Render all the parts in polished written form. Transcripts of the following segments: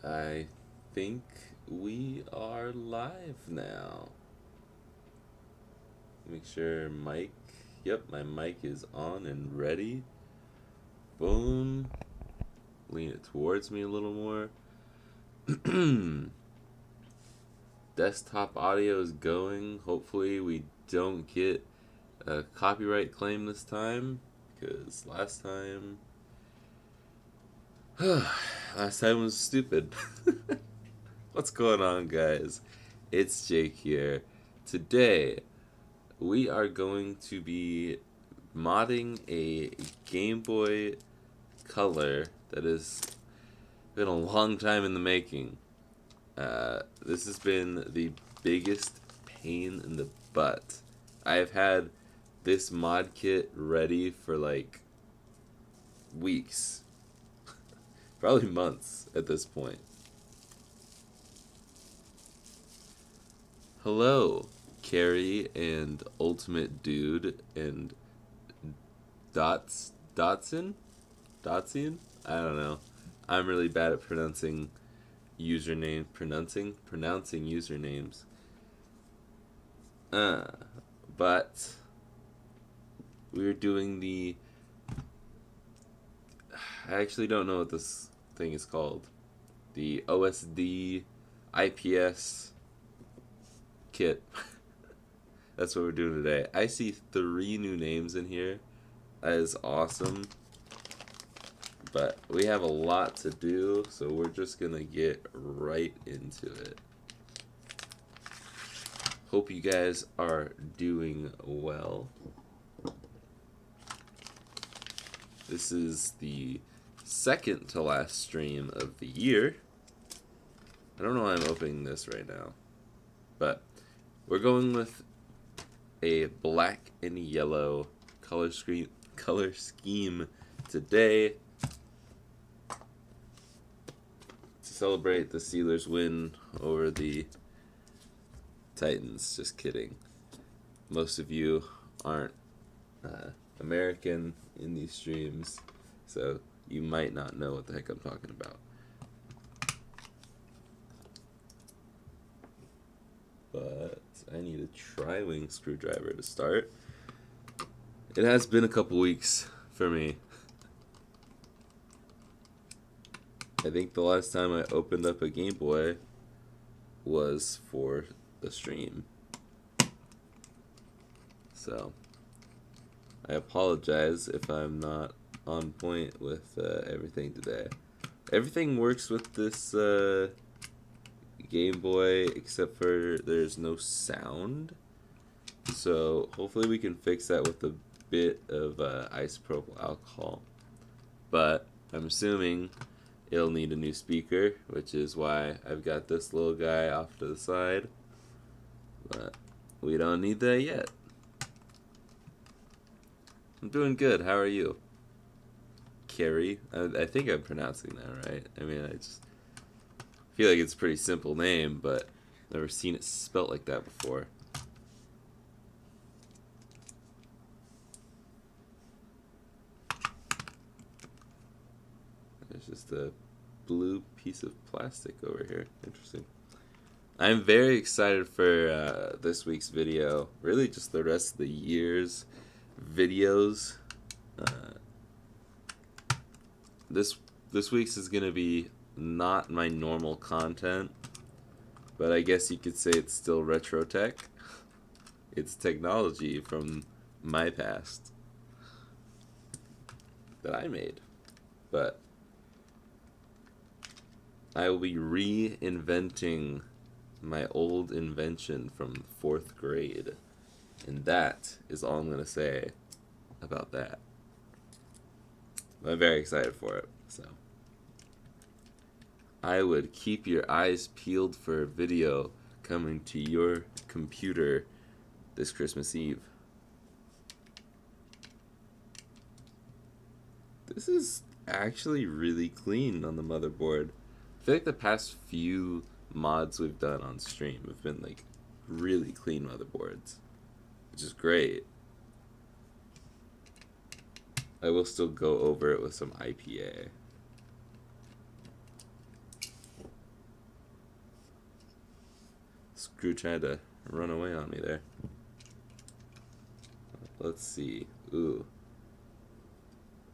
I think we are live now. Make sure mic. Yep, my mic is on and ready. Boom. Lean it towards me a little more. Desktop audio is going. Hopefully, we don't get a copyright claim this time, because last time was stupid. What's going on, guys? It's Jake here. Today, we are going to be modding a Game Boy Color that has been a long time in the making. This has been the biggest pain in the butt. I have had this mod kit ready for like weeks, probably months at this point. Hello, Carrie and Ultimate Dude and Dotson? I don't know. I'm really bad at pronouncing usernames. But we're doing the. I actually don't know what this thing is called. The OSD IPS kit. That's what we're doing today. I see 3 new names in here. That is awesome. But we have a lot to do, so we're just gonna get right into it. Hope you guys are doing well. This is the second to last stream of the year. I don't know why I'm opening this right now, but we're going with a black and yellow color scheme today to celebrate the Steelers' win over the Titans. Just kidding. Most of you aren't American in these streams, so you might not know what the heck I'm talking about. But I need a tri-wing screwdriver to start. It has been a couple weeks for me. I think the last time I opened up a Game Boy was for the stream. So I apologize if I'm not on point with everything today. Everything works with this Game Boy except for there's no sound. So hopefully we can fix that with a bit of isopropyl alcohol. But I'm assuming it'll need a new speaker, which is why I've got this little guy off to the side. But we don't need that yet. I'm doing good. How are you? Carrie? I think I'm pronouncing that right. I mean, I just feel like it's a pretty simple name, but I've never seen it spelt like that before. There's just a blue piece of plastic over here. Interesting. I'm very excited for this week's video. Really just the rest of the year's videos. This week's is going to be not my normal content, but I guess you could say it's still retro tech. It's technology from my past that I made. But I will be reinventing my old invention from 4th grade. And that is all I'm going to say about that. I'm very excited for it. So I would keep your eyes peeled for a video coming to your computer this Christmas Eve. This is actually really clean on the motherboard. I feel like the past few mods we've done on stream have been like really clean motherboards, which is great. I will still go over it with some IPA. Drew tried to run away on me there. Let's see. Ooh.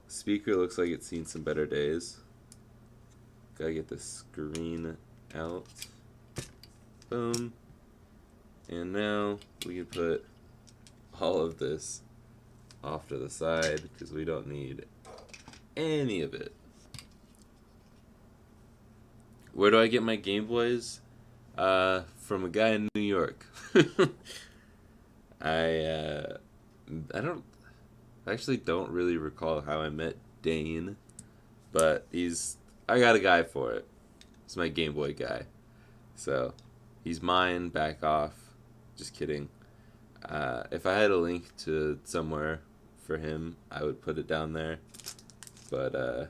Speaker looks like it's seen some better days. Gotta get the screen out. Boom. And now we can put all of this off to the side because we don't need any of it. Where do I get my Game Boys? From a guy in New York. I actually don't really recall how I met Dane, but I got a guy for it. He's my Game Boy guy. So, he's mine, back off. Just kidding. If I had a link to somewhere for him, I would put it down there. But,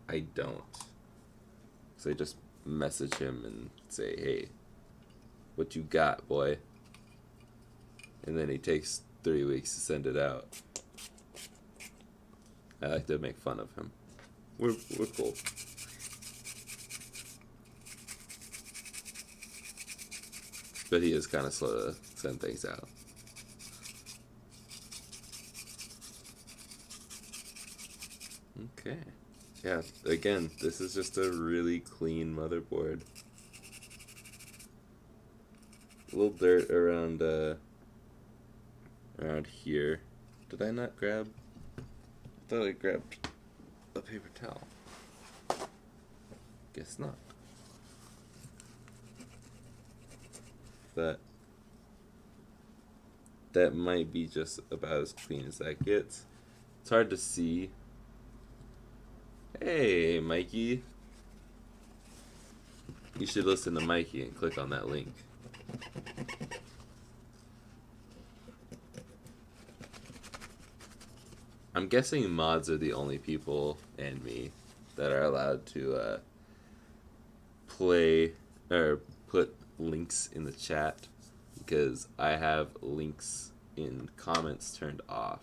I don't. So I just message him and say, hey, what you got, boy? And then he takes 3 weeks to send it out. I like to make fun of him. We're cool. But he is kind of slow to send things out. Okay. Yeah, again, this is just a really clean motherboard. A little dirt around here. Did I not grab? I thought I grabbed a paper towel. Guess not. That might be just about as clean as that gets. It's hard to see. Hey, Mikey. You should listen to Mikey and click on that link. I'm guessing mods are the only people, and me, that are allowed to play or put links in the chat, because I have links in comments turned off.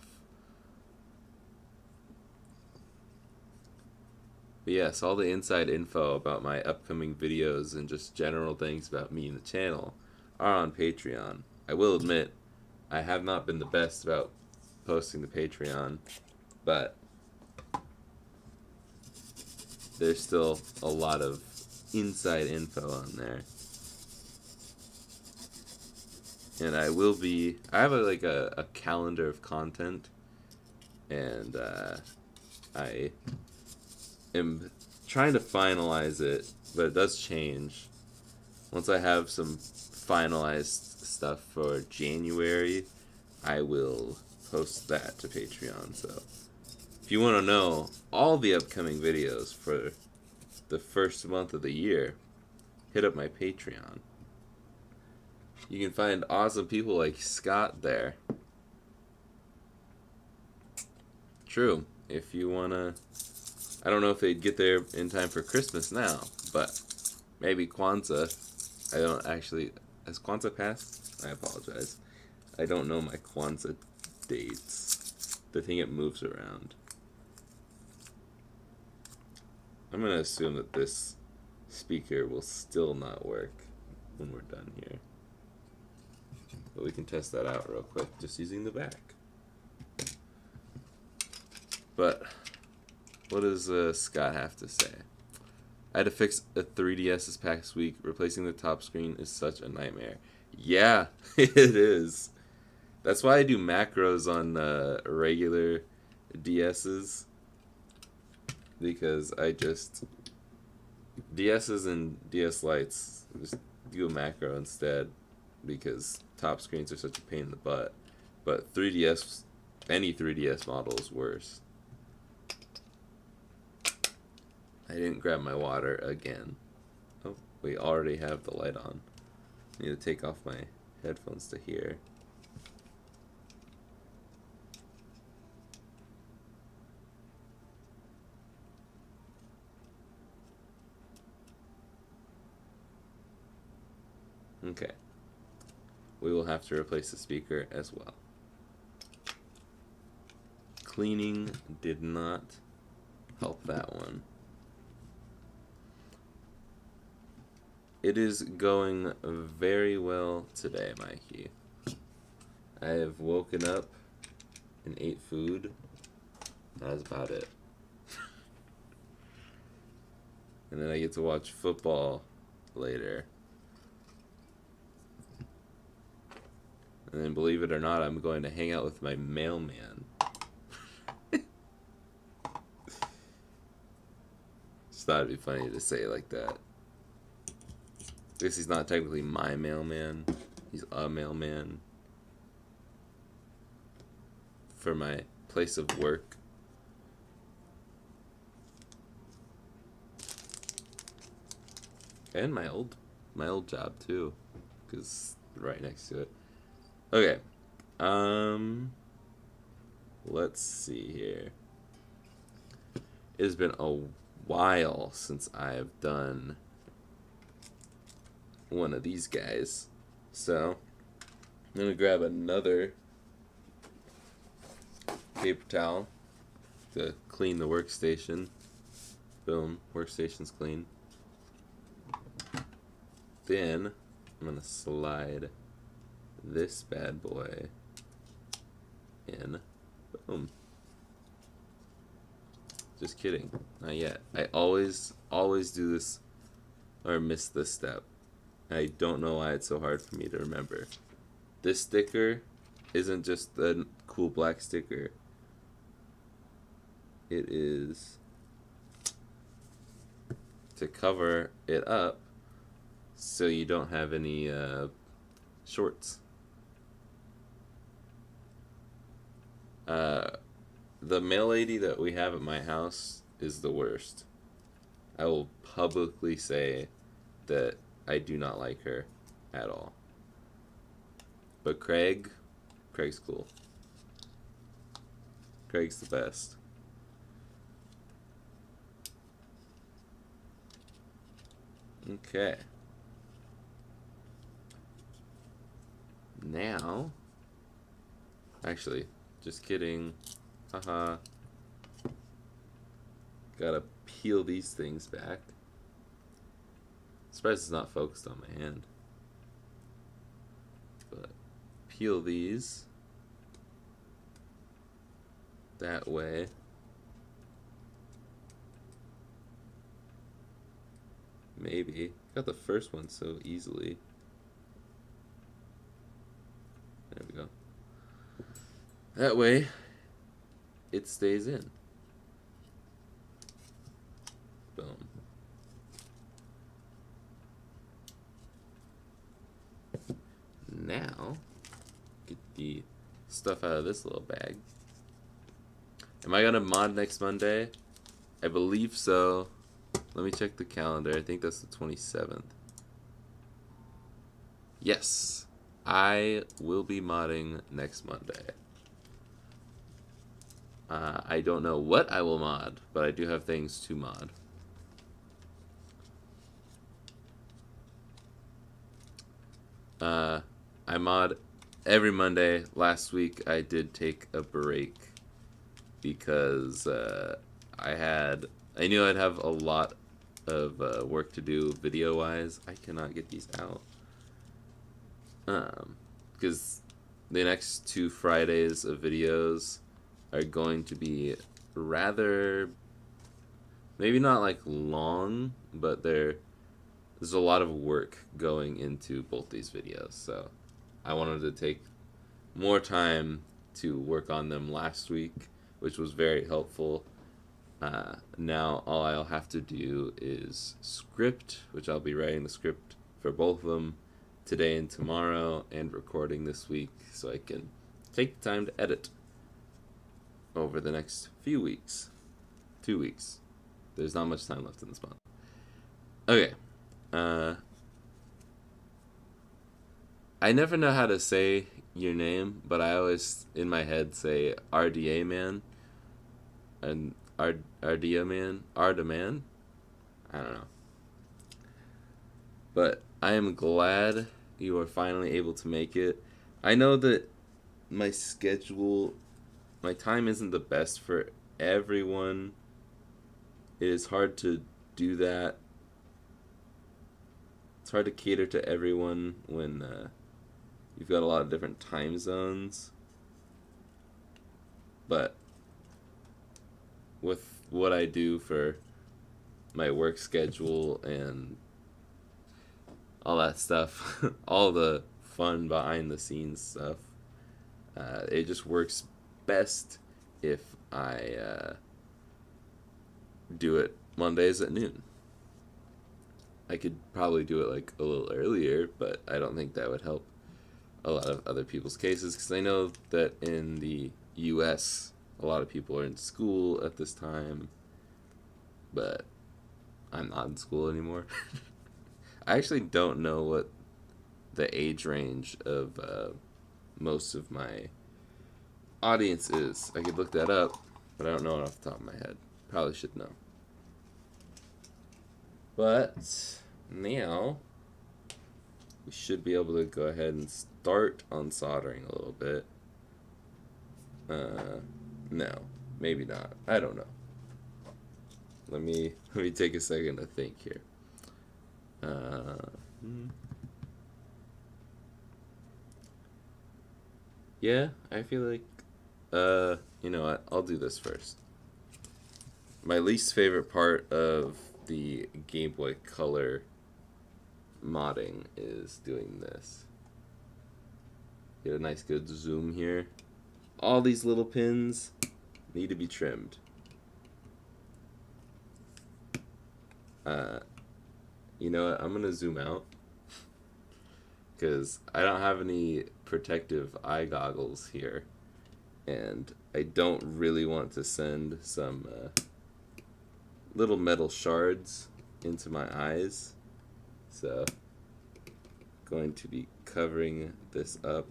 But yes, all the inside info about my upcoming videos and just general things about me and the channel are on Patreon. I will admit, I have not been the best about posting the Patreon, but there's still a lot of inside info on there. And I have a calendar of content, and I am trying to finalize it, but it does change. Once I have some finalized stuff for January, I will post that to Patreon. So if you want to know all the upcoming videos for the first month of the year, hit up my Patreon. You can find awesome people like Scott there. True. If you want to... I don't know if they'd get there in time for Christmas now, but maybe Kwanzaa. I don't actually... Has Kwanzaa passed? I apologize. I don't know my Kwanzaa dates. I think it moves around. I'm going to assume that this speaker will still not work when we're done here. But we can test that out real quick just using the back. But what does Scott have to say? I had to fix a 3DS this past week. Replacing the top screen is such a nightmare. Yeah, it is. That's why I do macros on regular DSs. Because DSs and DS Lites, just do a macro instead. Because top screens are such a pain in the butt. But 3DS, any 3DS model is worse. I didn't grab my water again. Oh, we already have the light on. I need to take off my headphones to hear. Okay. We will have to replace the speaker as well. Cleaning did not help that one. It is going very well today, Mikey. I have woken up and ate food. That's about it. And then I get to watch football later. And then, believe it or not, I'm going to hang out with my mailman. Just thought it'd be funny to say it like that. I guess he's not technically my mailman. He's a mailman for my place of work. And my old job too, because right next to it. Okay, let's see here. It has been a while since I have done one of these guys, so I'm gonna grab another paper towel to clean the workstation. Boom, workstation's clean. Then I'm gonna slide this bad boy in. Boom. Just kidding. Not yet. I always do this or miss this step. I don't know why it's so hard for me to remember. This sticker isn't just a cool black sticker. It is to cover it up so you don't have any shorts. The mail lady that we have at my house is the worst. I will publicly say that I do not like her at all. But Craig's cool. Craig's the best. Okay. Now, actually, just kidding. Haha. Gotta peel these things back. Surprised it's not focused on my hand. But peel these that way. Maybe. Got the first one so easily. There we go. That way, it stays in. Boom. Now, get the stuff out of this little bag. Am I gonna mod next Monday? I believe so. Let me check the calendar. I think that's the 27th. Yes, I will be modding next Monday. I don't know what I will mod, but I do have things to mod. I mod every Monday. Last week I did take a break because I knew I'd have a lot of work to do video-wise. I cannot get these out. Because the next 2 Fridays of videos are going to be rather, maybe not like long, but there's a lot of work going into both these videos. So I wanted to take more time to work on them last week, which was very helpful. Now all I'll have to do is script, which I'll be writing the script for both of them today and tomorrow, and recording this week so I can take the time to edit over the next few weeks. 2 weeks. There's not much time left in this month. Okay. I never know how to say your name, but I always in my head say RDA man and Ardia man, Arda man. I don't know. But I am glad you are finally able to make it. I know that my schedule, my time isn't the best for everyone. It is hard to do that It's hard to cater to everyone when you've got a lot of different time zones. But with what I do for my work schedule and all that stuff, all the fun behind the scenes stuff, it just works best if I do it Mondays at noon. I could probably do it like a little earlier, but I don't think that would help a lot of other people's cases, because I know that in the US a lot of people are in school at this time, but I'm not in school anymore. I actually don't know what the age range of most of my audience is. I could look that up, but I don't know it off the top of my head. Probably should know. But now we should be able to go ahead and start on soldering a little bit. No, maybe not. I don't know. Let me take a second to think here. Yeah, I feel like you know what? I'll do this first. My least favorite part of the Game Boy Color modding is doing this. Get a nice good zoom here. All these little pins need to be trimmed. You know what? I'm gonna zoom out because I don't have any protective eye goggles here, and I don't really want to send some little metal shards into my eyes, so going to be covering this up.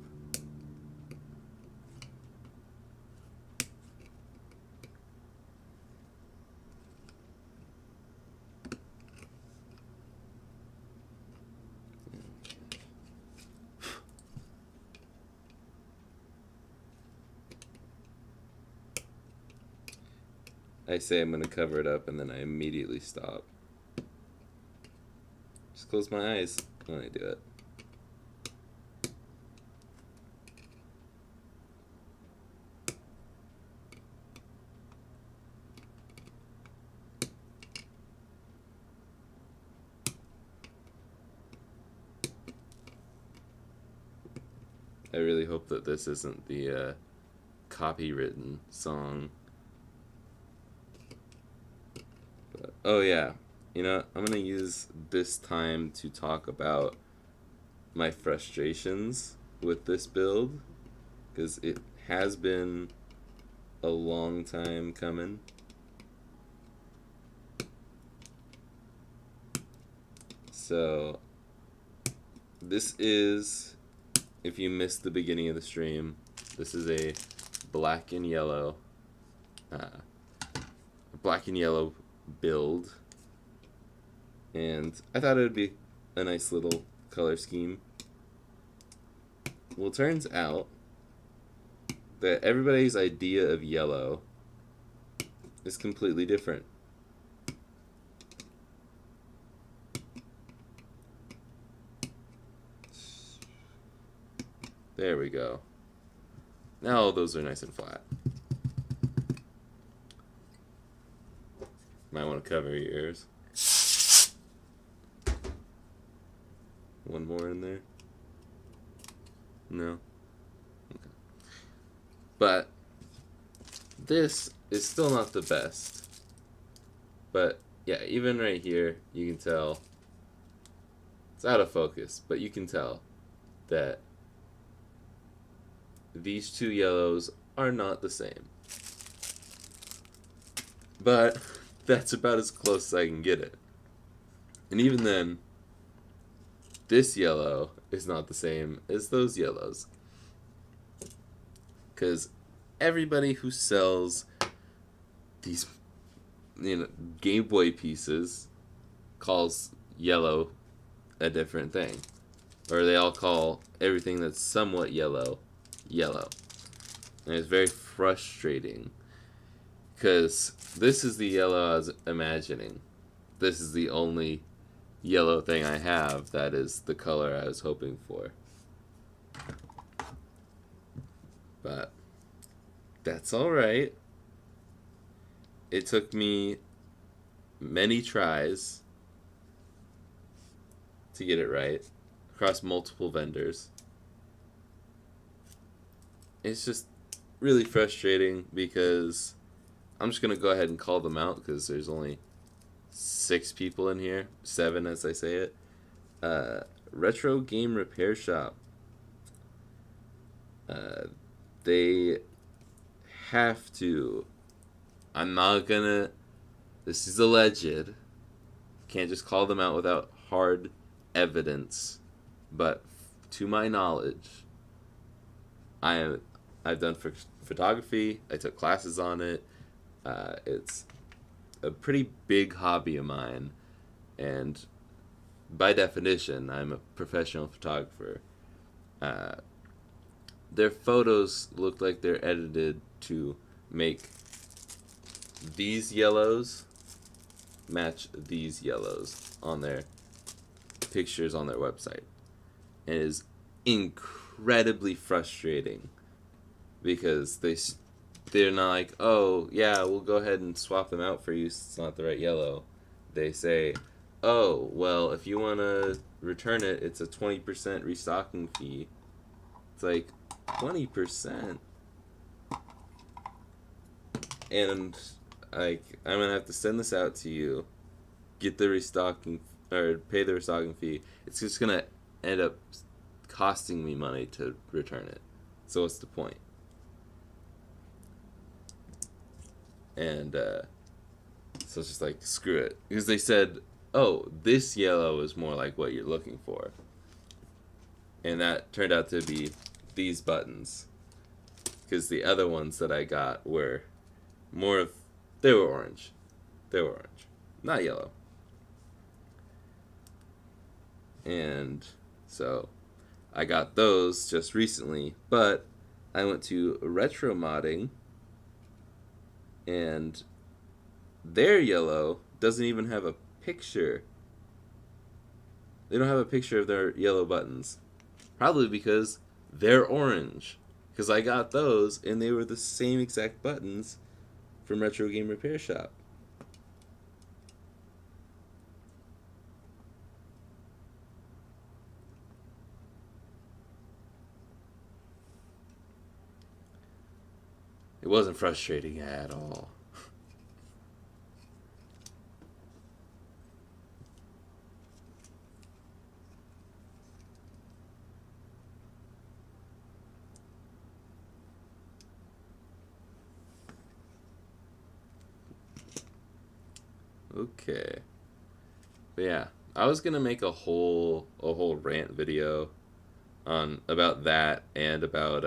I say I'm going to cover it up, and then I immediately stop. Just close my eyes when I do it. I really hope that this isn't the copywritten song. Oh yeah, you know, I'm gonna use this time to talk about my frustrations with this build, because it has been a long time coming. So this is, if you missed the beginning of the stream, this is a black and yellow build, and I thought it would be a nice little color scheme. Well, it turns out that everybody's idea of yellow is completely different. There we go. Now all those are nice and flat. Might want to cover your ears. One more in there? No? Okay. But this is still not the best. But yeah, even right here, you can tell it's out of focus, but you can tell that these two yellows are not the same. But that's about as close as I can get it. And even then, this yellow is not the same as those yellows. Because everybody who sells these, you know, Game Boy pieces calls yellow a different thing. Or they all call everything that's somewhat yellow, yellow. And it's very frustrating, because this is the yellow I was imagining. This is the only yellow thing I have that is the color I was hoping for. But that's alright. It took me many tries to get it right across multiple vendors. It's just really frustrating because I'm just going to go ahead and call them out because there's only 6 people in here. 7 as I say it. Retro Game Repair Shop. They have to. I'm not gonna. This is alleged. Can't just call them out without hard evidence. But to my knowledge, I've done photography. I took classes on it. It's a pretty big hobby of mine, and by definition, I'm a professional photographer. Their photos look like they're edited to make these yellows match these yellows on their pictures on their website. And it is incredibly frustrating because they're not like, oh yeah, we'll go ahead and swap them out for you. It's not the right yellow. They say, oh well, if you want to return it, it's a 20% restocking fee. It's like 20%, and like I'm gonna have to send this out to you, get the restocking or pay the restocking fee. It's just gonna end up costing me money to return it. So what's the point? And so it's just like screw it, because they said, oh, this yellow is more like what you're looking for, and that turned out to be these buttons, because the other ones that I got were more of, they were orange, not yellow. And so I got those just recently, but I went to retro modding, and their yellow doesn't even have a picture. They don't have a picture of their yellow buttons, probably because they're orange, because I got those and they were the same exact buttons from Retro Game Repair Shop. It wasn't frustrating at all. Okay. But yeah, I was gonna make a whole rant video on about that and about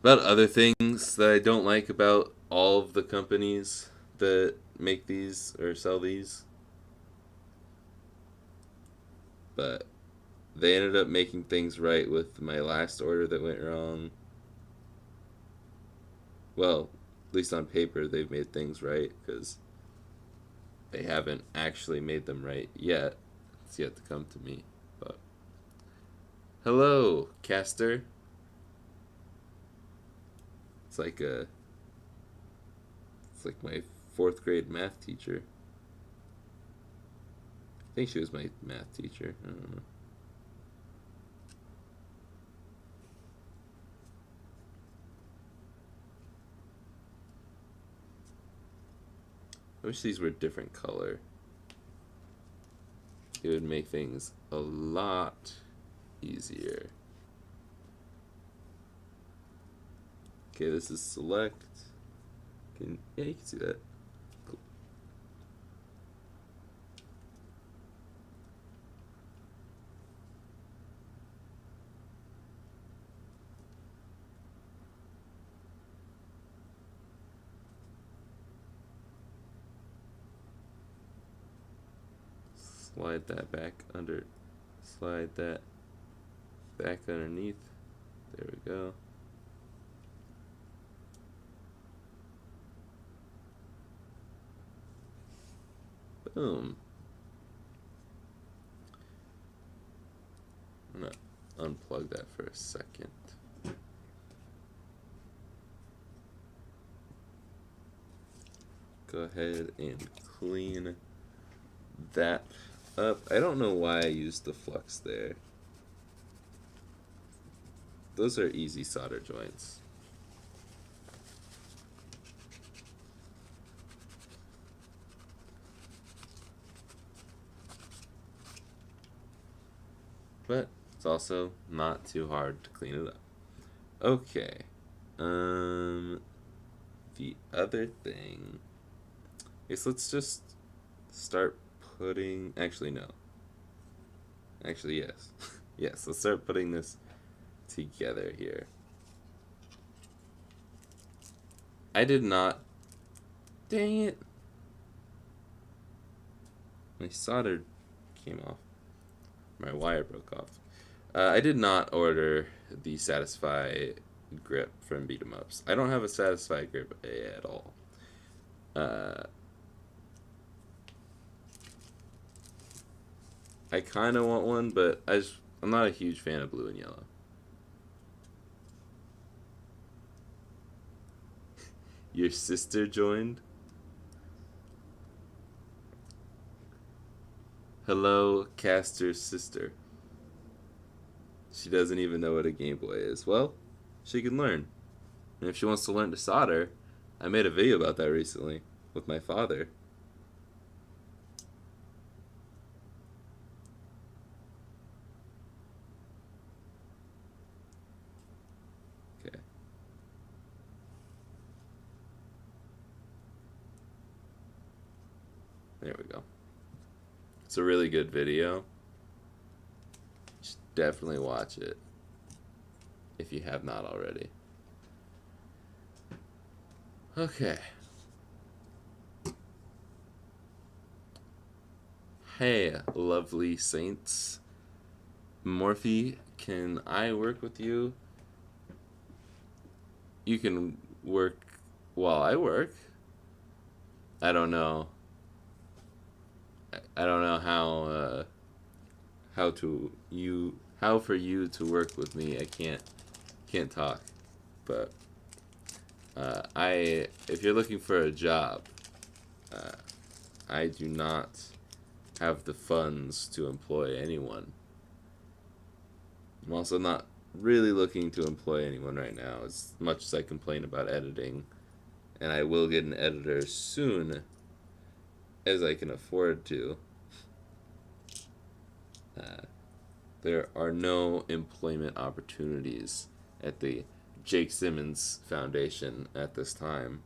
other things that I don't like about all of the companies that make these or sell these. But they ended up making things right with my last order that went wrong. Well, at least on paper, they've made things right, because they haven't actually made them right yet. It's yet to come to me. But hello, Caster. It's like my 4th grade math teacher. I think she was my math teacher. I don't know. I wish these were a different color. It would make things a lot easier. Okay, this is select. Yeah, you can see that. Cool. Slide that back under. Slide that back underneath. There we go. Boom. I'm gonna unplug that for a second. Go ahead and clean that up. I don't know why I used the flux there. Those are easy solder joints. But it's also not too hard to clean it up. Okay. The other thing is, let's just start putting, actually no. Actually yes. Yes, let's start putting this together here. I did not, dang it. My solder came off. My wire broke off. I did not order the Satisfy grip from Beat 'em Ups. I don't have a Satisfy grip at all. I kind of want one, but I'm not a huge fan of blue and yellow. Your sister joined? Hello, Caster's sister. She doesn't even know what a Game Boy is. Well, she can learn. And if she wants to learn to solder, I made a video about that recently with my father. Okay. There we go. It's a really good video. You should definitely watch it if you have not already. Okay. Hey, lovely saints. Morphe, can I work with you? You can work while I work. I don't know. I don't know how for you to work with me. I can't talk, but if you're looking for a job, I do not have the funds to employ anyone. I'm also not really looking to employ anyone right now, as much as I complain about editing, and I will get an editor soon as I can afford to. There are no employment opportunities at the Jake Simmons Foundation at this time.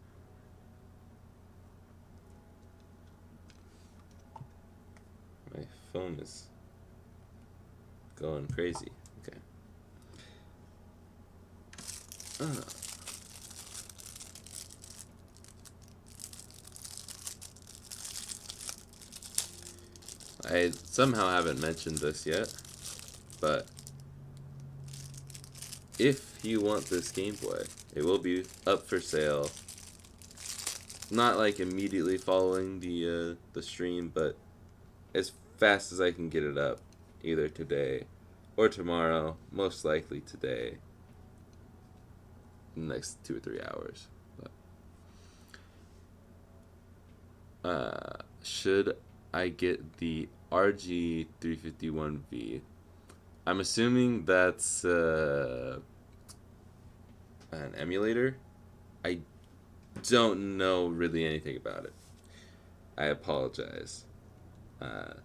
My phone is going crazy. Okay. I somehow haven't mentioned this yet, but if you want this Game Boy, it will be up for sale. Not like immediately following the stream, but as fast as I can get it up, either today or tomorrow, most likely today, in the next 2 or 3 hours. But should I get the RG351V? I'm assuming that's an emulator. I don't know really anything about it. I apologize. The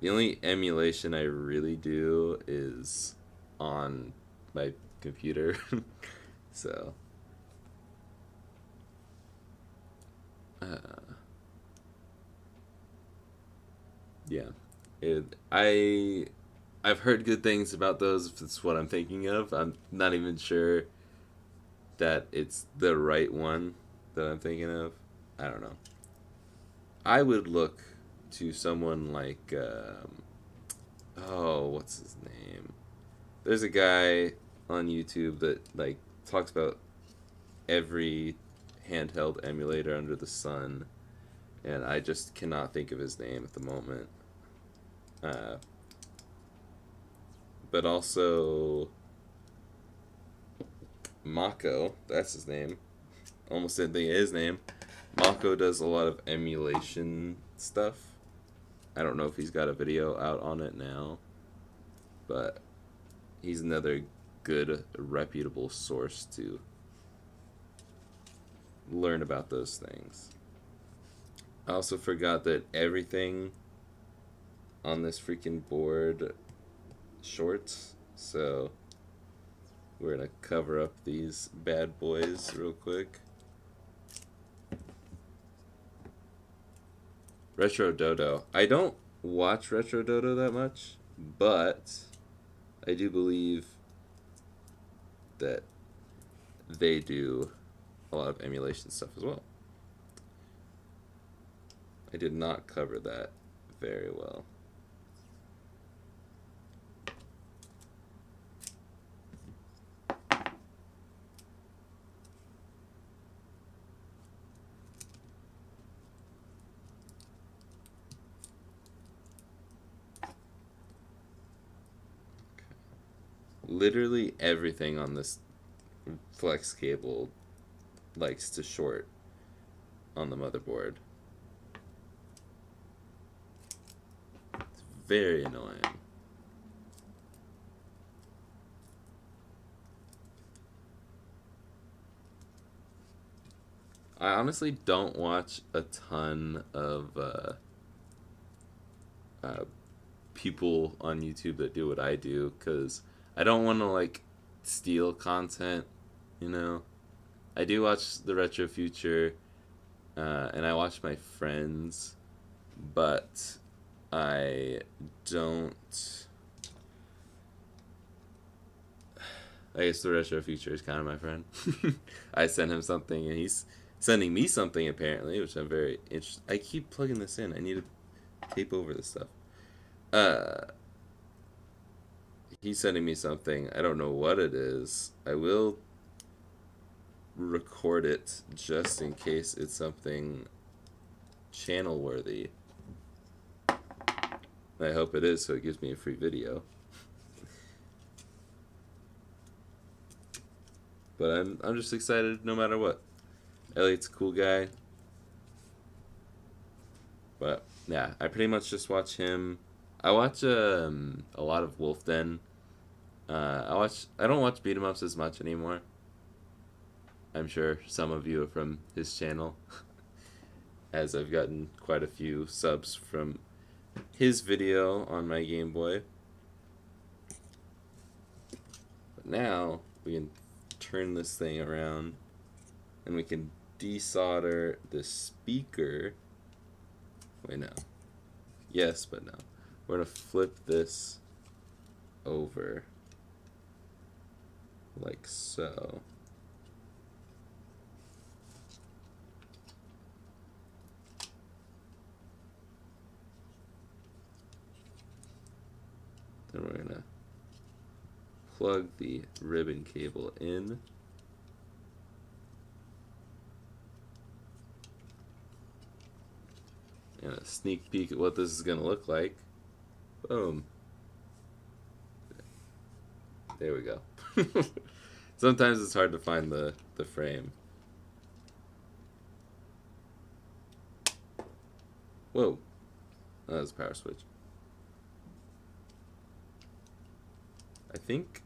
only emulation I really do is on my computer. So yeah, I've heard good things about those. If it's what I'm thinking of, I'm not even sure that it's the right one that I'm thinking of. I don't know. I would look to someone like what's his name? There's a guy on YouTube that like talks about every handheld emulator under the sun, and I just cannot think of his name at the moment. Uh, but also Mako, that's his name. Almost didn't think of his name. Mako does a lot of emulation stuff. I don't know if he's got a video out on it now, but he's another good, reputable source to learn about those things. I also forgot that everything on this freaking board shorts, so we're gonna cover up these bad boys real quick. Retro Dodo. I don't watch Retro Dodo that much, but I do believe that they do a lot of emulation stuff as well. I did not cover that very well. Literally everything on this flex cable likes to short on the motherboard. It's very annoying. I honestly don't watch a ton of people on YouTube that do what I do, because I don't want to like steal content, you know. I do watch the Retro Future, and I watch my friends, but I don't. I guess the Retro Future is kind of my friend. I send him something, and he's sending me something apparently, which I'm very interested. I keep plugging this in. I need to tape over this stuff. He's sending me something. I don't know what it is. I will record it just in case it's something channel worthy. I hope it is, so it gives me a free video. But I'm just excited no matter what. Elliot's a cool guy. But yeah, I pretty much just watch him. I watch a lot of Wolf Den. I don't watch beat 'em ups as much anymore. I'm sure some of you are from his channel, as I've gotten quite a few subs from his video on my Game Boy. But now we can turn this thing around and we can desolder the speaker. Wait, no. Yes, but no. We're going to flip this over like so. Then we're going to plug the ribbon cable in. And a sneak peek at what this is going to look like. Boom. There we go. Sometimes it's hard to find the frame. Whoa. Oh, that was a power switch. I think...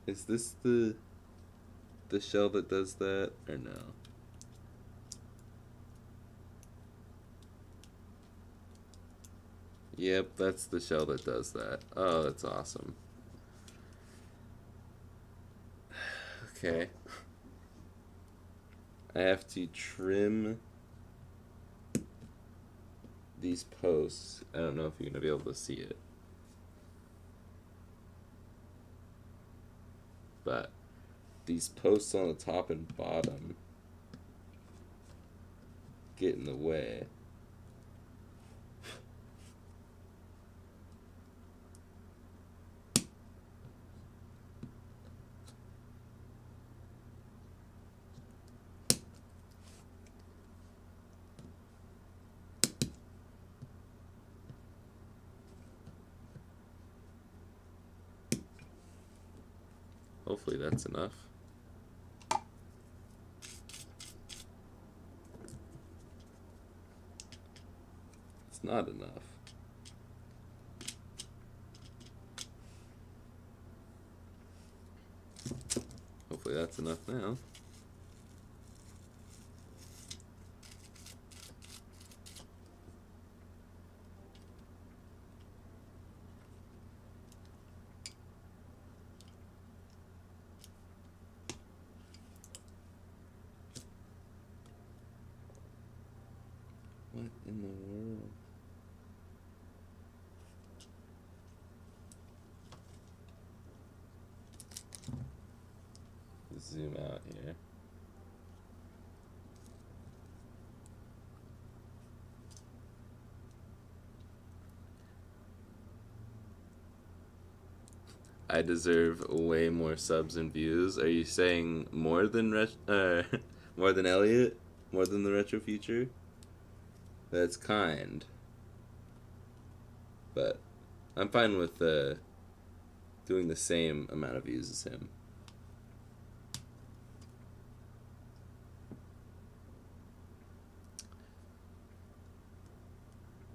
Is this the shell that does that, or no? Yep, that's the shell that does that. Oh, that's awesome. Okay. I have to trim these posts. I don't know if you're going to be able to see it. But these posts on the top and bottom get in the way. Hopefully that's enough. It's not enough. Hopefully that's enough now. What in the world? Zoom out here. I deserve way more subs and views. Are you saying more than more than Elliot? More than the retro future? That's kind. But I'm fine with doing the same amount of views as him.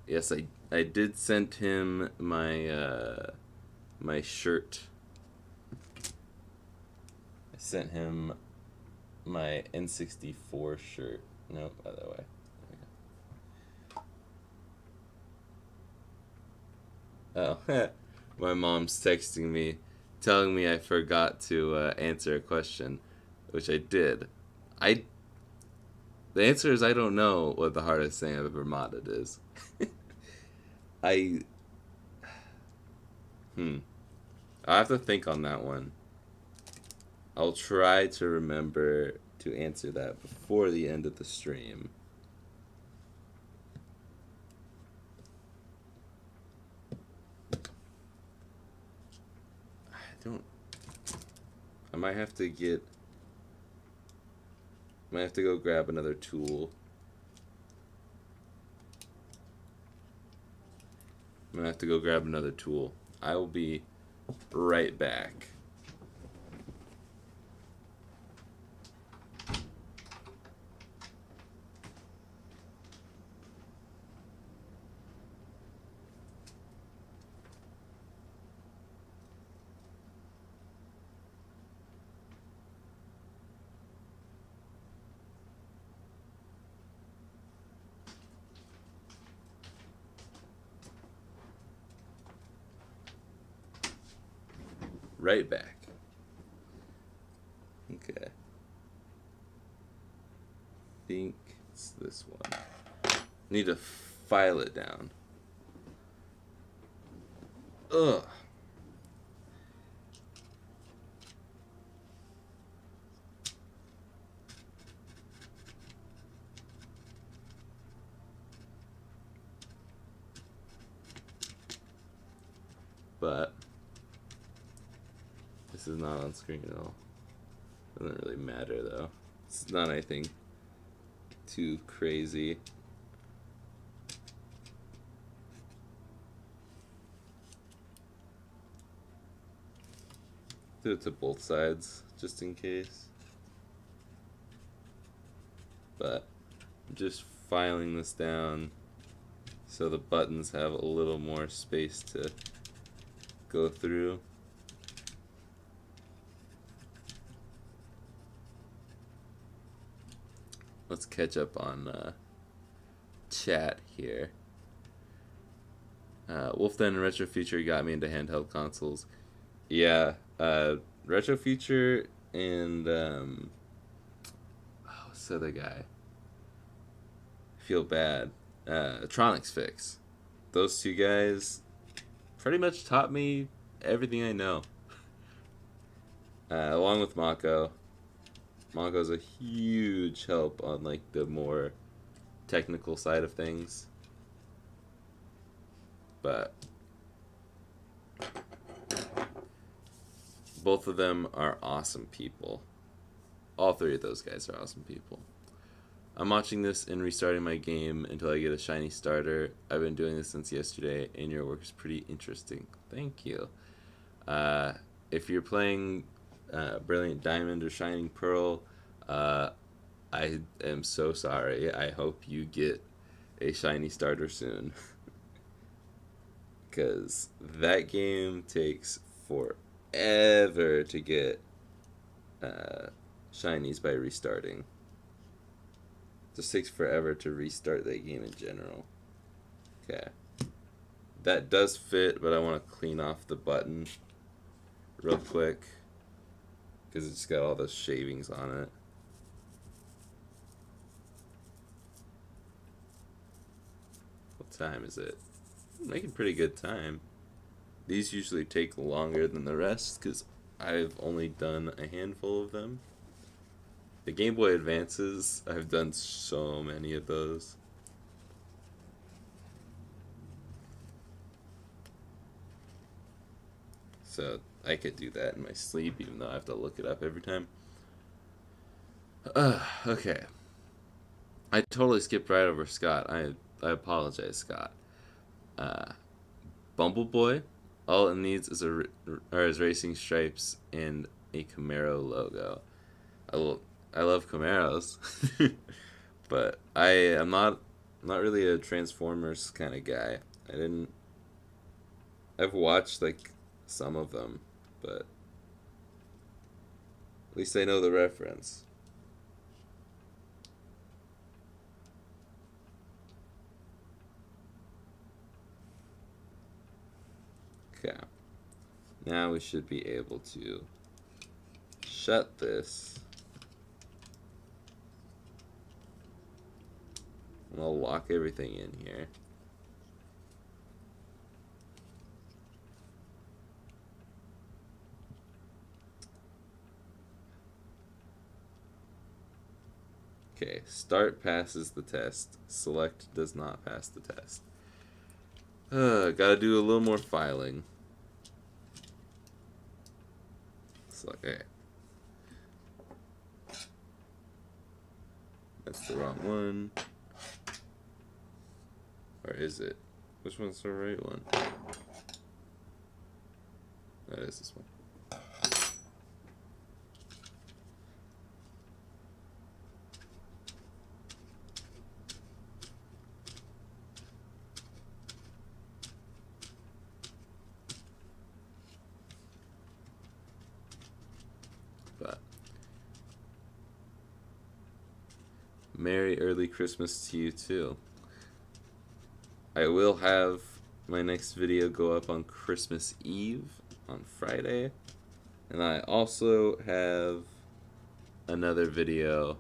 Yes, I did send him my my shirt. I sent him my N64 shirt. No, other way. Oh, my mom's texting me, telling me I forgot to answer a question, which I did. The answer is I don't know what the hardest thing I've ever modded is. I I have to think on that one. I'll try to remember to answer that before the end of the stream. I might have to go grab another tool. I'm gonna have to go grab another tool. I will be right back. Right back. Okay. I think it's this one. Need to file it down. Ugh. But this is not on screen at all. Doesn't really matter though. It's not anything too crazy. Do it to both sides just in case. But I'm just filing this down so the buttons have a little more space to go through. Let's catch up on chat here. Wolfden and Retro Future got me into handheld consoles. Yeah, Retro Future and what's the other guy? I feel bad. Tronics Fix. Those two guys pretty much taught me everything I know. Along with Mako. Mako's a huge help on like the more technical side of things. But both of them are awesome people. All three of those guys are awesome people. I'm watching this and restarting my game until I get a shiny starter. I've been doing this since yesterday, and your work is pretty interesting. Thank you. If you're playing Brilliant Diamond or Shining Pearl, uh, I am so sorry. I hope you get a shiny starter soon. Because that game takes forever to get shinies by restarting. Just takes forever to restart that game in general. Okay. That does fit, but I want to clean off the button real quick. Because it's got all those shavings on it. What time is it? I'm making pretty good time. These usually take longer than the rest because I've only done a handful of them. The Game Boy Advances, I've done so many of those. So I could do that in my sleep even though I have to look it up every time. Okay. I totally skipped right over Scott. I apologize, Scott. Bumbleboy, all it needs is is racing stripes and a Camaro logo. I love Camaros, but I am not really a Transformers kind of guy. I've watched like some of them, but at least I know the reference. Okay. Now we should be able to shut this. And I'll lock everything in here. Okay, start passes the test. Select does not pass the test. Gotta do a little more filing. Okay. That's the wrong one. Or is it? Which one's the right one? That is this one. But Merry early Christmas to you too. I will have my next video go up on Christmas Eve on Friday. And I also have another video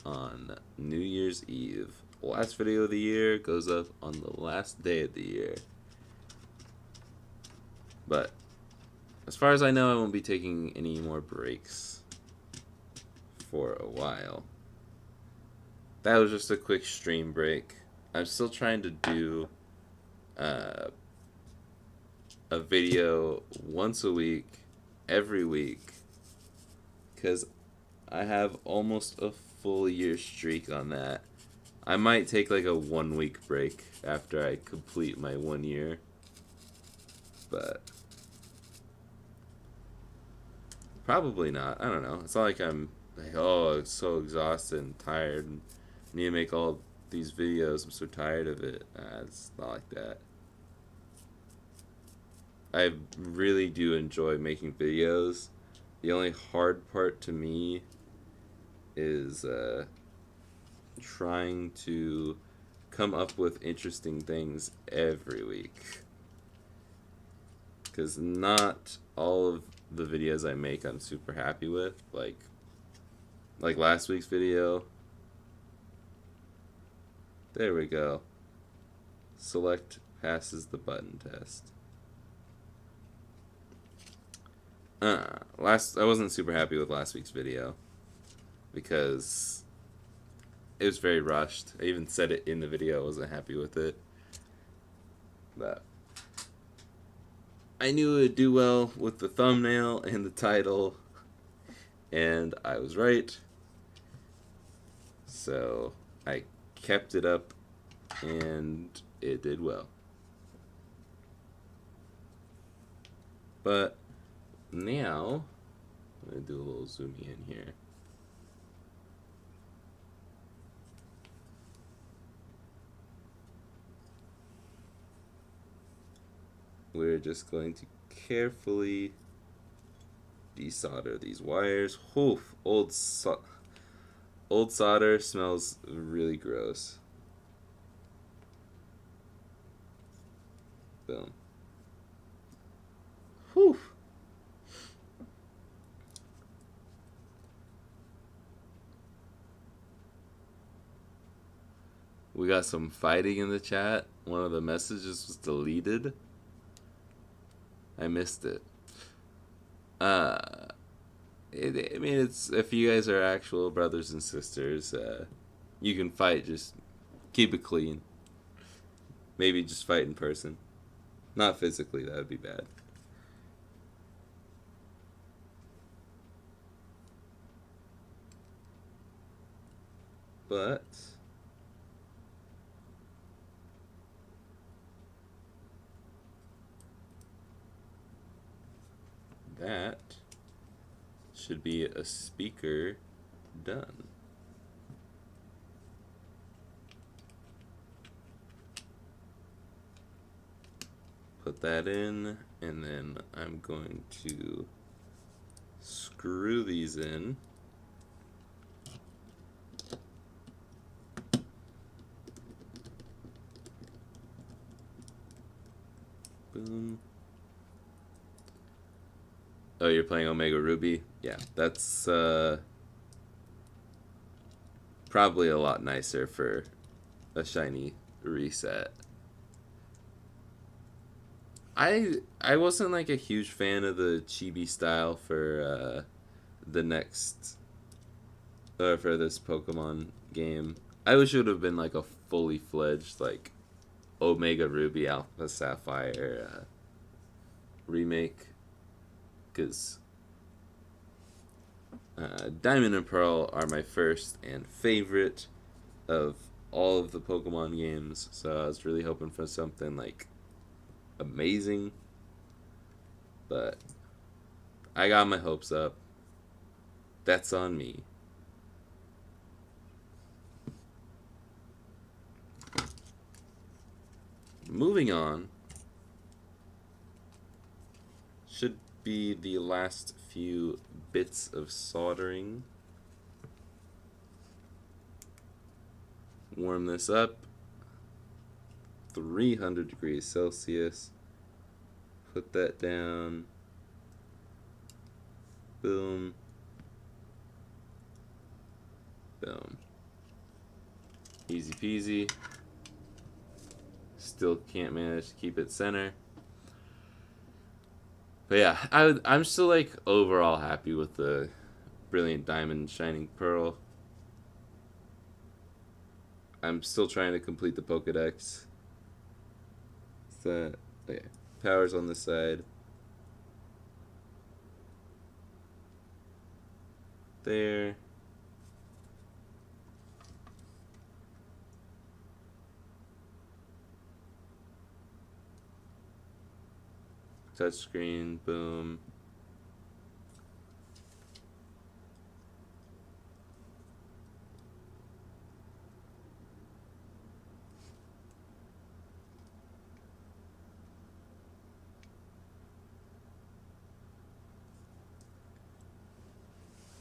on New Year's Eve. The last video of the year goes up on the last day of the year. But as far as I know, I won't be taking any more breaks for a while. That was just a quick stream break. I'm still trying to do a video once a week, every week, because I have almost a full year streak on that. I might take like a 1 week break after I complete my 1 year, but probably not. I don't know. It's not like I'm like, oh, I'm so exhausted and tired and need to make all these videos. I'm so tired of it. It's not like that. I really do enjoy making videos. The only hard part to me is trying to come up with interesting things every week. Because not all of the videos I make I'm super happy with. Like last week's video. There we go. Select passes the button test. I wasn't super happy with last week's video because it was very rushed. I even said it in the video. I wasn't happy with it. But I knew it would do well with the thumbnail and the title, and I was right. So I kept it up, and it did well. But now I'm gonna do a little zooming in here. We're just going to carefully desolder these wires. Oof, old solder smells really gross. Boom. Whew. We got some fighting in the chat. One of the messages was deleted. I missed it. I mean, it's if you guys are actual brothers and sisters, you can fight. Just keep it clean. Maybe just fight in person, not physically. That would be bad. But that should be a speaker done. Put that in, and then I'm going to screw these in. Boom. Oh, you're playing Omega Ruby? Yeah, that's probably a lot nicer for a shiny reset. I wasn't like a huge fan of the chibi style for the next for this Pokemon game. I wish it would have been like a fully fledged like Omega Ruby Alpha Sapphire remake, because Diamond and Pearl are my first and favorite of all of the Pokemon games, so I was really hoping for something like amazing, but I got my hopes up. That's on me. Moving on should be the last few bits of soldering. Warm this up. 300 degrees Celsius. Put that down. Boom. Boom. Easy peasy. Still can't manage to keep it center. But yeah, I'm still like overall happy with the Brilliant Diamond Shining Pearl. I'm still trying to complete the Pokedex. So, okay. Power's on this side. There. Touchscreen, boom.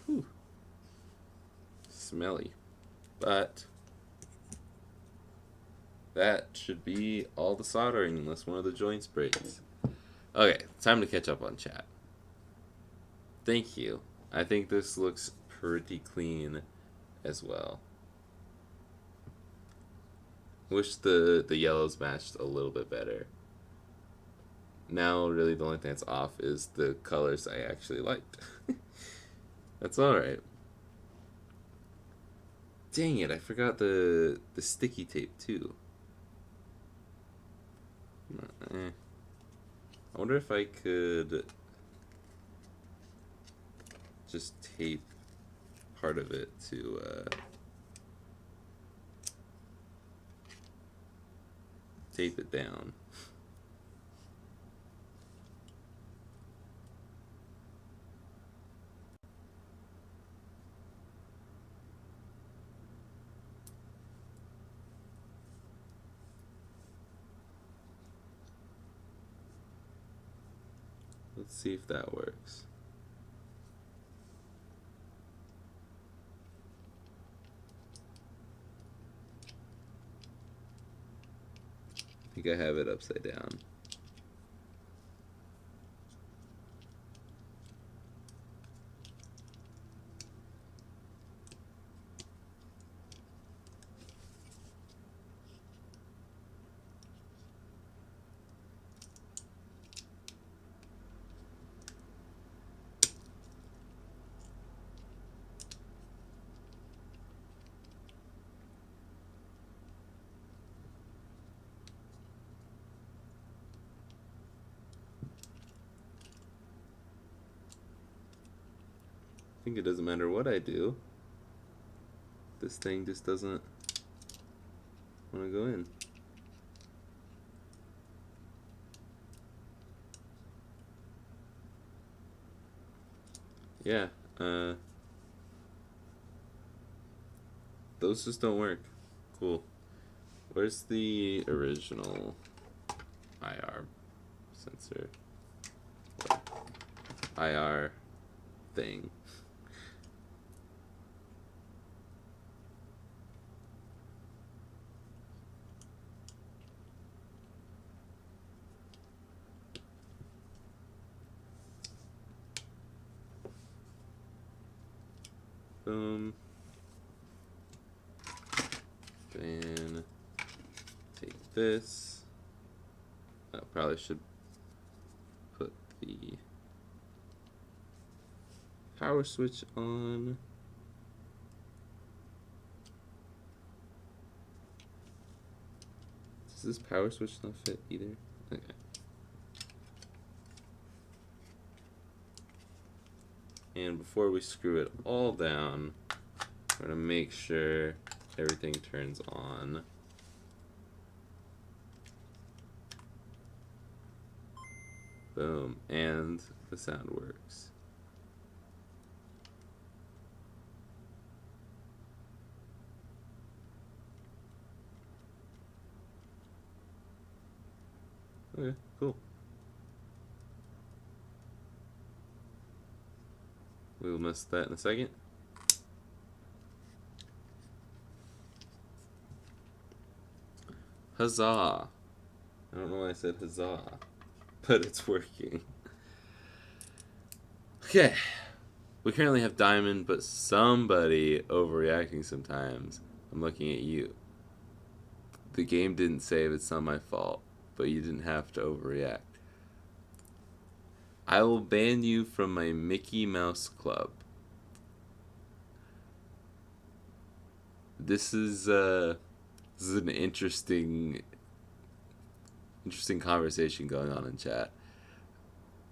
Whew. Smelly. But that should be all the soldering unless one of the joints breaks. Okay, time to catch up on chat. Thank you. I think this looks pretty clean as well. Wish the yellows matched a little bit better. Now, really, the only thing that's off is the colors I actually liked. That's alright. Dang it, I forgot the sticky tape, too. I wonder if I could just tape part of it to tape it down. Let's see if that works. I think I have it upside down. I think it doesn't matter what I do. This thing just doesn't want to go in. Yeah, those just don't work. Cool. Where's the original IR sensor? IR thing. Boom. Then take this. I probably should put the power switch on. Does this power switch not fit either? Okay. And before we screw it all down, I'm gonna make sure everything turns on. Boom, and the sound works. Okay, cool. We'll miss that in a second. Huzzah! I don't know why I said huzzah, but it's working. Okay. We currently have diamond, but somebody overreacting sometimes. I'm looking at you. The game didn't save, it's not my fault, but you didn't have to overreact. I will ban you from my Mickey Mouse Club. This is an interesting conversation going on in chat.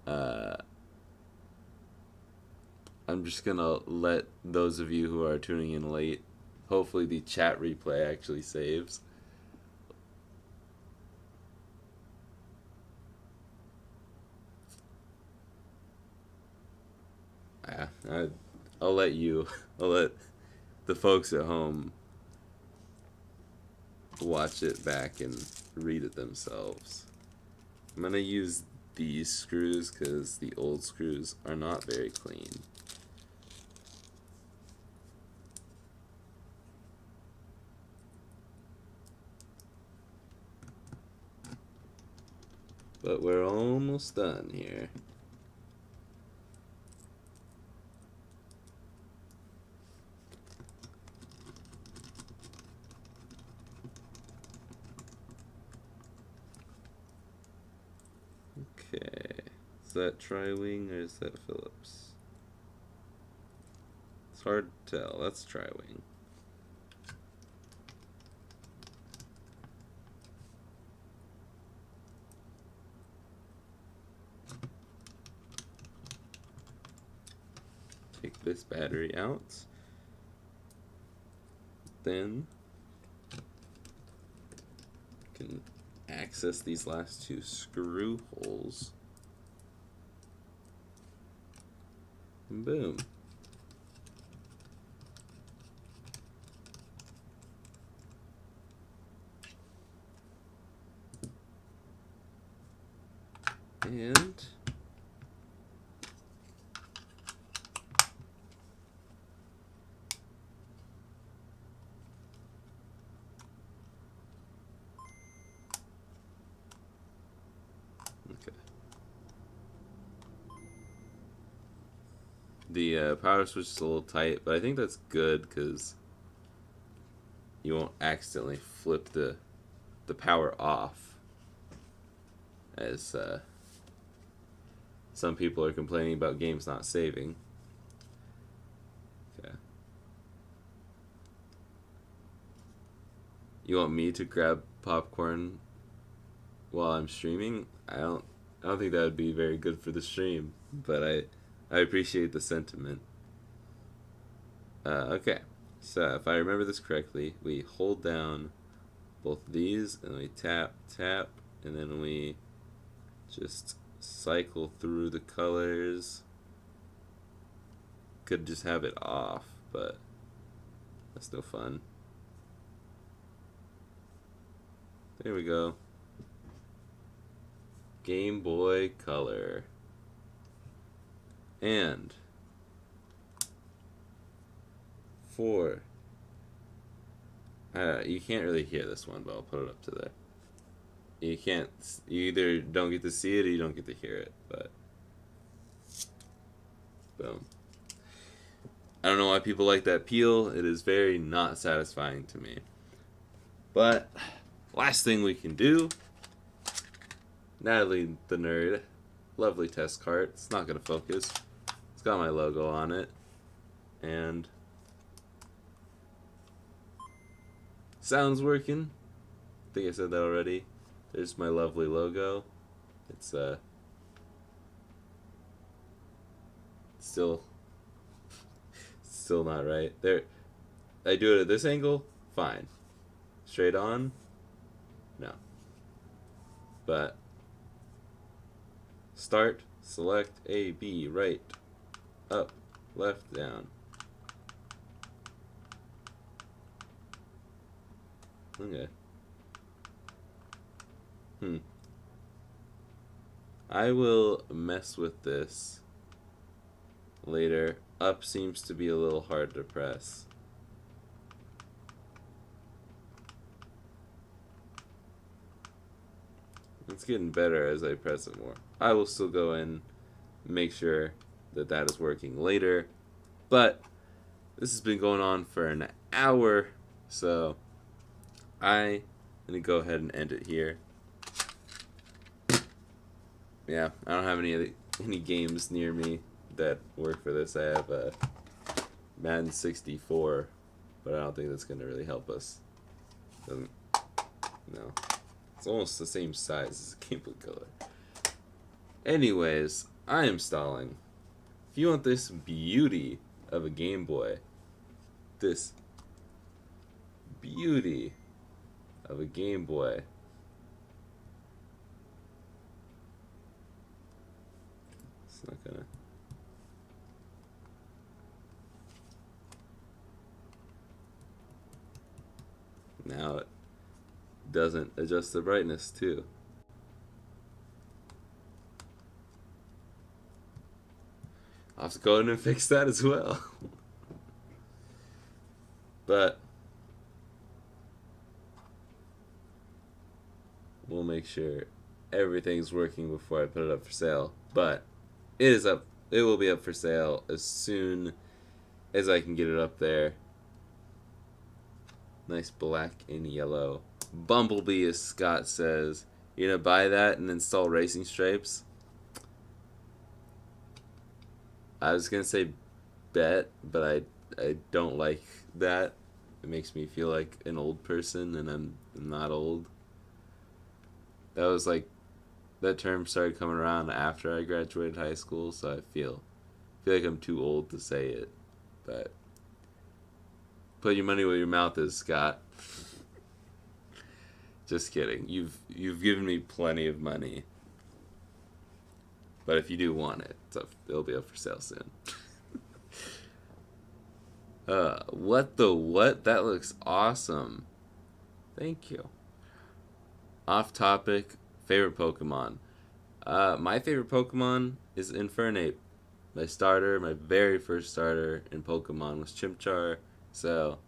I'm just gonna let those of you who are tuning in late, hopefully the chat replay actually saves. I'll let the folks at home watch it back and read it themselves. I'm gonna use these screws because the old screws are not very clean. But we're almost done here. Okay, is that Tri-Wing or is that Phillips? It's hard to tell. That's Tri-Wing. Take this battery out. Then can access these last two screw holes. And boom. And The power switch is a little tight, but I think that's good because you won't accidentally flip the power off, as some people are complaining about games not saving. Okay. You want me to grab popcorn while I'm streaming? I don't think that would be very good for the stream, but I appreciate the sentiment. Okay, so if I remember this correctly, we hold down both these and we tap, and then we just cycle through the colors. Could just have it off, but that's no fun. There we go. Game Boy Color. And for you can't really hear this one, but I'll put it up to there. You can't. You either don't get to see it or you don't get to hear it. But boom. I don't know why people like that peel. It is very not satisfying to me. But last thing we can do. Natalie the Nerd. Lovely test cart. It's not gonna focus. It's got my logo on it. And sound's working. I think I said that already. There's my lovely logo. It's still not right. There, I do it at this angle, fine. Straight on, no. But start, select A, B, right, up, left, down. Okay. I will mess with this later. Up seems to be a little hard to press. It's getting better as I press it more. I will still go in, make sure that that is working later. But this has been going on for an hour, so I'm going to go ahead and end it here. Yeah, I don't have any games near me that work for this. I have a Madden 64, but I don't think that's going to really help us. No. It's almost the same size as a Game Boy Color. Anyways, I am stalling. If you want this beauty of a Game Boy, this beauty of a Game Boy, it's not gonna. Now it doesn't adjust the brightness too. I'll have to go in and fix that as well. But we'll make sure everything's working before I put it up for sale. But it is up. It will be up for sale as soon as I can get it up there. Nice black and yellow. Bumblebee, as Scott says. You gonna buy that and install racing stripes? I was gonna say bet, but I don't like that. It makes me feel like an old person, and I'm not old. That was like, that term started coming around after I graduated high school, so I feel like I'm too old to say it. But put your money where your mouth is, Scott. Just kidding. You've given me plenty of money. But if you do want it, it'll be up for sale soon. What the what? That looks awesome. Thank you. Off topic, favorite Pokemon. My favorite Pokemon is Infernape. My very first starter in Pokemon was Chimchar, so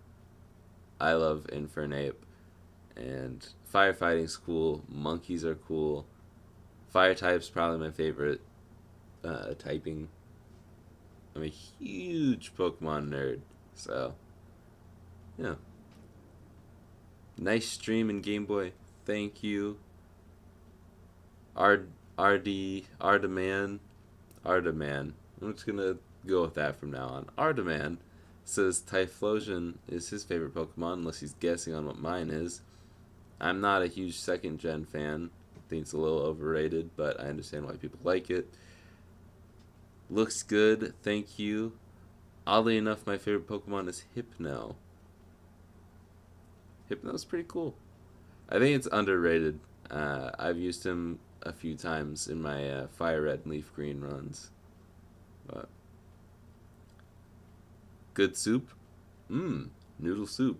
I love Infernape. And firefighting's cool, monkeys are cool. Fire type's probably my favorite typing. I'm a huge Pokemon nerd. So, yeah. Nice stream in Game Boy. Thank you. Ardaman. Ardaman. I'm just gonna go with that from now on. Ardaman says Typhlosion is his favorite Pokemon, unless he's guessing on what mine is. I'm not a huge second gen fan. I think it's a little overrated, but I understand why people like it. Looks good, thank you. Oddly enough, my favorite Pokemon is Hypno. Hypno's pretty cool. I think it's underrated. I've used him a few times in my Fire Red and Leaf Green runs. But good soup? Noodle soup.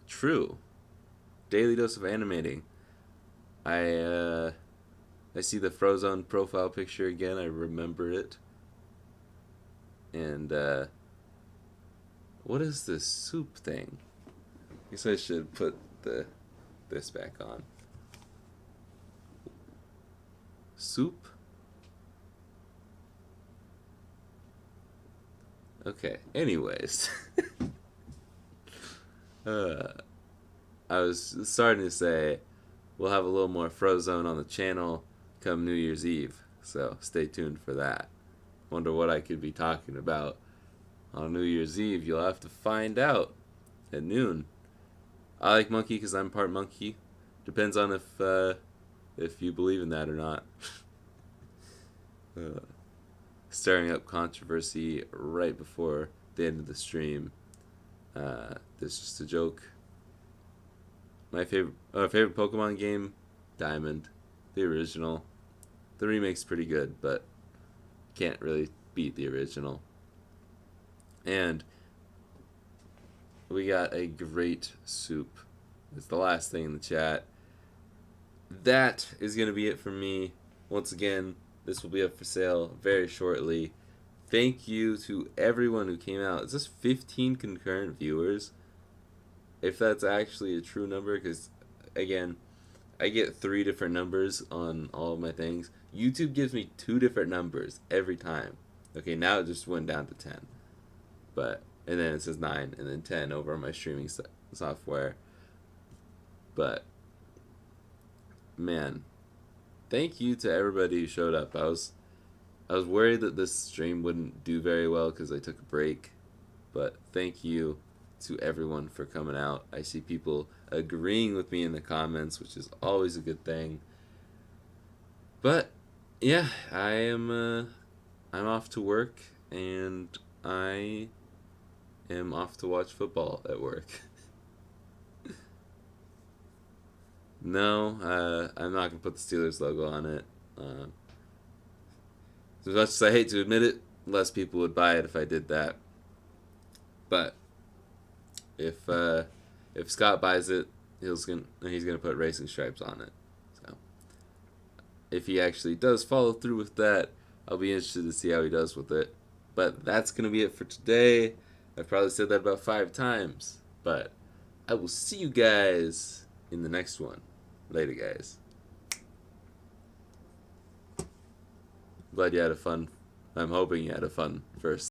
True. Daily dose of animating. I see the Frozone profile picture again. I remember it. And what is this soup thing? I guess I should put this back on. Soup? Okay, anyways. I was starting to say we'll have a little more Frozone on the channel come New Year's Eve, so stay tuned for that. Wonder what I could be talking about on New Year's Eve. You'll have to find out at noon. I like monkey because I'm part monkey. Depends on if you believe in that or not. Stirring up controversy right before the end of the stream. This is just a joke. My favorite Pokemon game, Diamond, the original. The remake's pretty good, but can't really beat the original. And we got a great soup. It's the last thing in the chat. That is going to be it for me. Once again, this will be up for sale very shortly. Thank you to everyone who came out. Is this 15 concurrent viewers? If that's actually a true number, because, again, I get 3 different numbers on all of my things. YouTube gives me 2 different numbers every time. Okay, now it just went down to 10. And then it says 9, and then 10 over on my streaming software. But, man, thank you to everybody who showed up. I was worried that this stream wouldn't do very well because I took a break. But thank you to everyone for coming out. I see people agreeing with me in the comments, which is always a good thing. But yeah, I'm off to work, and I am off to watch football at work. No, I'm not gonna put the Steelers logo on it. As much as I hate to admit it, less people would buy it if I did that. But if Scott buys it, he's gonna put racing stripes on it. So if he actually does follow through with that, I'll be interested to see how he does with it. But that's gonna be it for today. I've probably said that about 5 times, but I will see you guys in the next one. Later, guys. Glad you had a fun. I'm hoping you had a fun first